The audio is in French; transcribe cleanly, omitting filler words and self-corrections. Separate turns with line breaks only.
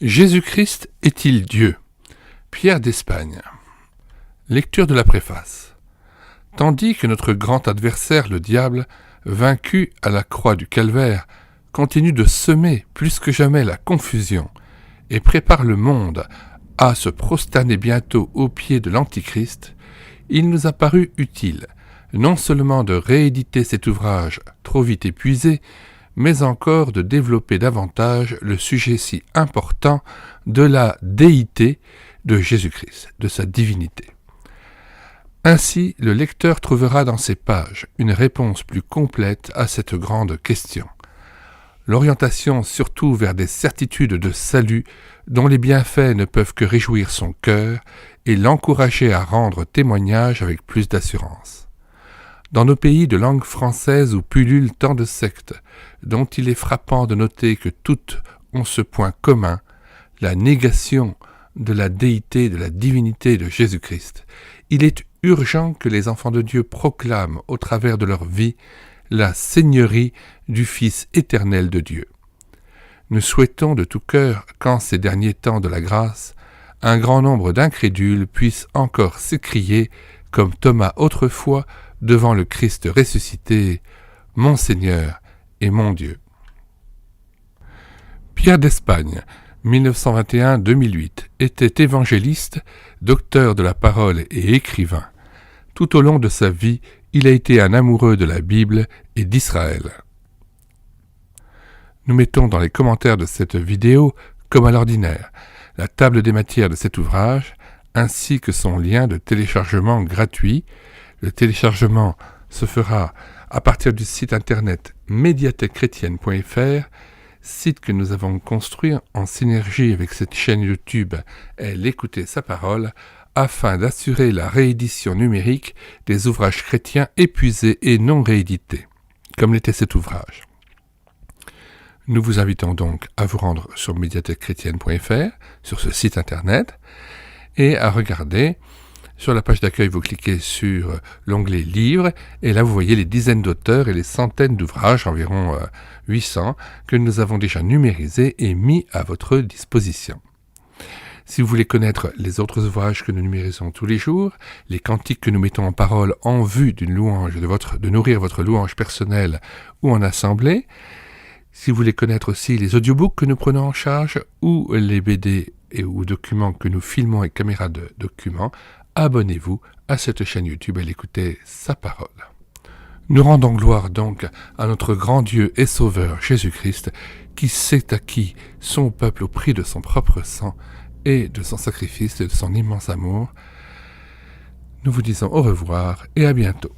Jésus-Christ est-il Dieu? Pierre d'Espagne. Lecture de la préface. Tandis que notre grand adversaire, le diable, vaincu à la croix du calvaire, continue de semer plus que jamais la confusion et prépare le monde à se prosterner bientôt aux pieds de l'Antichrist, il nous a paru utile non seulement de rééditer cet ouvrage trop vite épuisé, mais encore de développer davantage le sujet si important de la déité de Jésus-Christ, de sa divinité. Ainsi, le lecteur trouvera dans ces pages une réponse plus complète à cette grande question. L'orientation surtout vers des certitudes de salut dont les bienfaits ne peuvent que réjouir son cœur et l'encourager à rendre témoignage avec plus d'assurance. Dans nos pays de langue française où pullulent tant de sectes, dont il est frappant de noter que toutes ont ce point commun, la négation de la déité, de la divinité de Jésus-Christ, il est urgent que les enfants de Dieu proclament au travers de leur vie la seigneurie du Fils éternel de Dieu. Nous souhaitons de tout cœur qu'en ces derniers temps de la grâce, un grand nombre d'incrédules puissent encore s'écrier, comme Thomas autrefois, devant le Christ ressuscité, « Mon Seigneur et mon Dieu ». Pierre d'Espagne, 1921-2008, était évangéliste, docteur de la parole et écrivain. Tout au long de sa vie, il a été un amoureux de la Bible et d'Israël. Nous mettons dans les commentaires de cette vidéo, comme à l'ordinaire, la table des matières de cet ouvrage, ainsi que son lien de téléchargement gratuit. Le téléchargement se fera à partir du site internet médiathèquechrétienne.fr, site que nous avons construit en synergie avec cette chaîne YouTube Elle écoutait sa parole, afin d'assurer la réédition numérique des ouvrages chrétiens épuisés et non réédités, comme l'était cet ouvrage. Nous vous invitons donc à vous rendre sur médiathèquechrétienne.fr, sur ce site internet, et à regarder. Sur la page d'accueil, vous cliquez sur l'onglet Livres, et là vous voyez les dizaines d'auteurs et les centaines d'ouvrages, environ 800, que nous avons déjà numérisés et mis à votre disposition. Si vous voulez connaître les autres ouvrages que nous numérisons tous les jours, les cantiques que nous mettons en parole en vue d'une louange, de nourrir votre louange personnelle ou en assemblée, si vous voulez connaître aussi les audiobooks que nous prenons en charge ou les BD ou documents que nous filmons avec caméra de documents, abonnez-vous à cette chaîne YouTube Elle écoutait sa parole. Nous rendons gloire donc à notre grand Dieu et Sauveur Jésus-Christ qui s'est acquis son peuple au prix de son propre sang et de son sacrifice et de son immense amour. Nous vous disons au revoir et à bientôt.